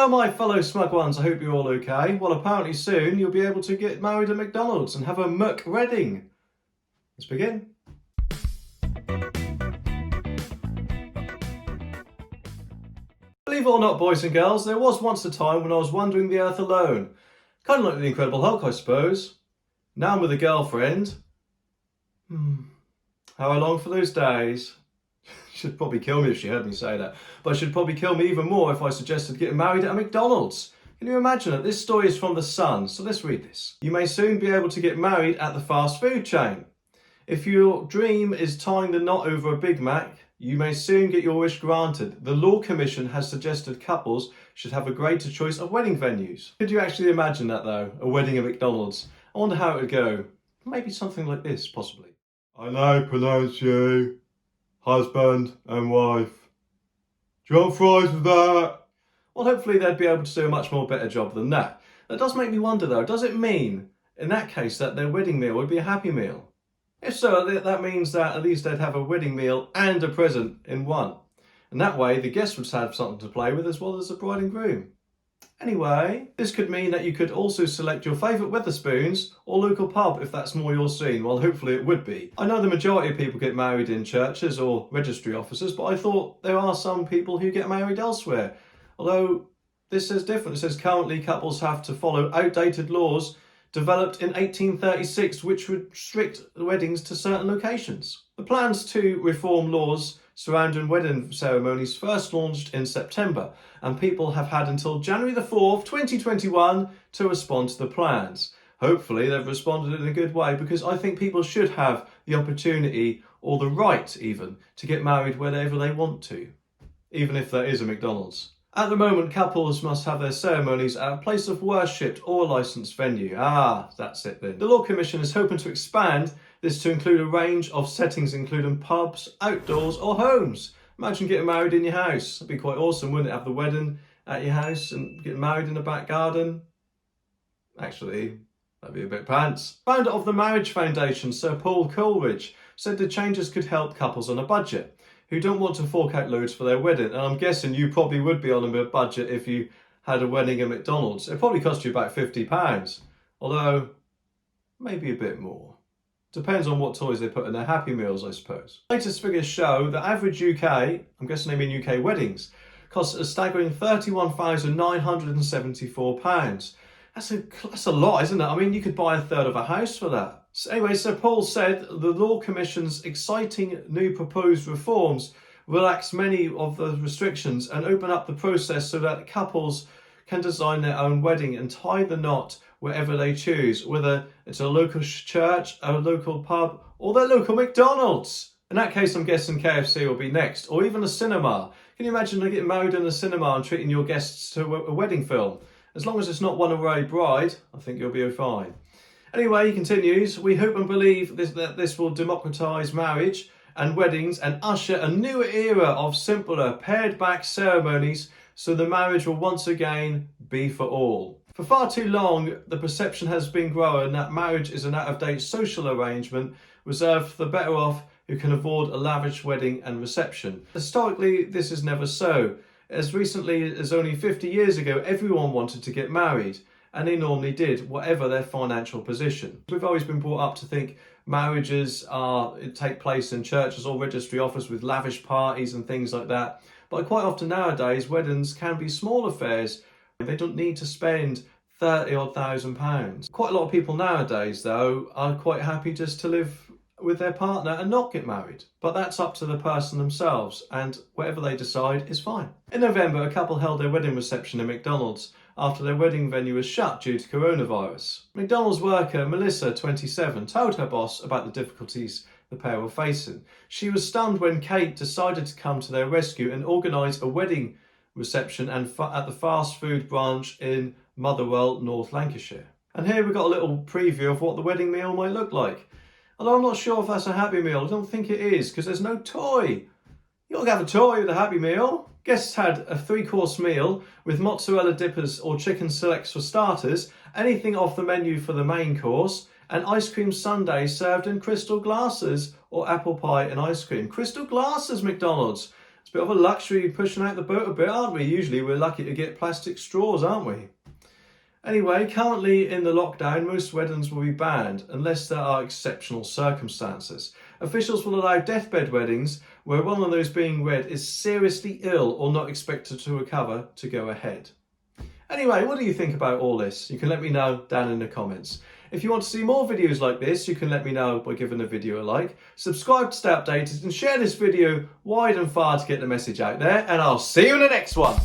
Hello my fellow smug ones, I hope you're all okay. Well, apparently soon you'll be able to get married at McDonald's and have a Mc wedding. Let's begin. Believe it or not, boys and girls, there was once a time when I was wandering the earth alone. Kind of like the Incredible Hulk, I suppose. Now I'm with a girlfriend. How I long for those days. She'd probably kill me if she heard me say that. But she'd probably kill me even more if I suggested getting married at a McDonald's. Can you imagine it? This story is from The Sun, so let's read this. You may soon be able to get married at the fast food chain. If your dream is tying the knot over a Big Mac, you may soon get your wish granted. The Law Commission has suggested couples should have a greater choice of wedding venues. Could you actually imagine that though? A wedding at McDonald's? I wonder how it would go. Maybe something like this, possibly. I now pronounce you husband and wife. Do you want fries with that? Well, hopefully they'd be able to do a much more better job than that. That does make me wonder though, does it mean, in that case, that their wedding meal would be a happy meal? If so, that means that at least they'd have a wedding meal and a present in one. And that way the guests would have something to play with as well as the bride and groom. Anyway, this could mean that you could also select your favourite Wetherspoons or local pub if that's more your scene. Well, hopefully it would be. I know the majority of people get married in churches or registry offices, but I thought there are some people who get married elsewhere. Although this says different. It says currently couples have to follow outdated laws developed in 1836 which restrict weddings to certain locations. The plans to reform laws surrounding wedding ceremonies first launched in September, and people have had until January the 4th, 2021 to respond to the plans. Hopefully they've responded in a good way, because I think people should have the opportunity, or the right even, to get married wherever they want to, even if there is a McDonald's. At the moment, couples must have their ceremonies at a place of worship or a licensed venue. That's it then. The Law Commission is hoping to expand this to include a range of settings, including pubs, outdoors or homes. Imagine getting married in your house. That'd be quite awesome, wouldn't it? Have the wedding at your house and getting married in the back garden. Actually, that'd be a bit pants. Founder of the Marriage Foundation, Sir Paul Coleridge, said the changes could help couples on a budget who don't want to fork out loads for their wedding. And I'm guessing you probably would be on a budget if you had a wedding at McDonald's. It probably cost you about £50, although maybe a bit more. Depends on what toys they put in their Happy Meals, I suppose. Latest figures show that average UK, I'm guessing they mean UK weddings, costs a staggering £31,974. That's a lot, isn't it? I mean, you could buy a third of a house for that. So anyway, Sir Paul said the Law Commission's exciting new proposed reforms relax many of the restrictions and open up the process so that couples can design their own wedding and tie the knot wherever they choose, whether it's a local church, a local pub, or their local McDonald's. In that case, I'm guessing KFC will be next, or even a cinema. Can you imagine getting married in a cinema and treating your guests to a wedding film? As long as it's not One Away Bride, I think you'll be fine. Anyway, he continues, we hope and believe that this will democratise marriage and weddings and usher a new era of simpler, pared-back ceremonies so the marriage will once again be for all. For far too long, the perception has been growing that marriage is an out-of-date social arrangement reserved for the better off who can afford a lavish wedding and reception. Historically, this is never so. As recently as only 50 years ago, everyone wanted to get married, and they normally did, whatever their financial position. We've always been brought up to think marriages take place in churches or registry offices with lavish parties and things like that. But quite often nowadays, weddings can be small affairs. They don't need to spend £30,000. Quite a lot of people nowadays, though, are quite happy just to live with their partner and not get married. But that's up to the person themselves, and whatever they decide is fine. In November, a couple held their wedding reception at McDonald's after their wedding venue was shut due to coronavirus. McDonald's worker Melissa, 27, told her boss about the difficulties the pair were facing. She was stunned when Kate decided to come to their rescue and organise a wedding reception at the fast food branch in Motherwell, North Lancashire. And here we've got a little preview of what the wedding meal might look like. Although I'm not sure if that's a Happy Meal. I don't think it is, because there's no toy. You don't have a toy with a Happy Meal. Guests had a 3-course meal with mozzarella dippers or chicken selects for starters, anything off the menu for the main course, and ice cream sundae served in crystal glasses or apple pie and ice cream. Crystal glasses, McDonald's. It's a bit of a luxury pushing out the boat a bit, aren't we? Usually we're lucky to get plastic straws, aren't we? Anyway, currently in the lockdown, most weddings will be banned unless there are exceptional circumstances. Officials will allow deathbed weddings where one of those being wed is seriously ill or not expected to recover to go ahead. Anyway, what do you think about all this? You can let me know down in the comments. If you want to see more videos like this, you can let me know by giving the video a like. Subscribe to stay updated and share this video wide and far to get the message out there. And I'll see you in the next one.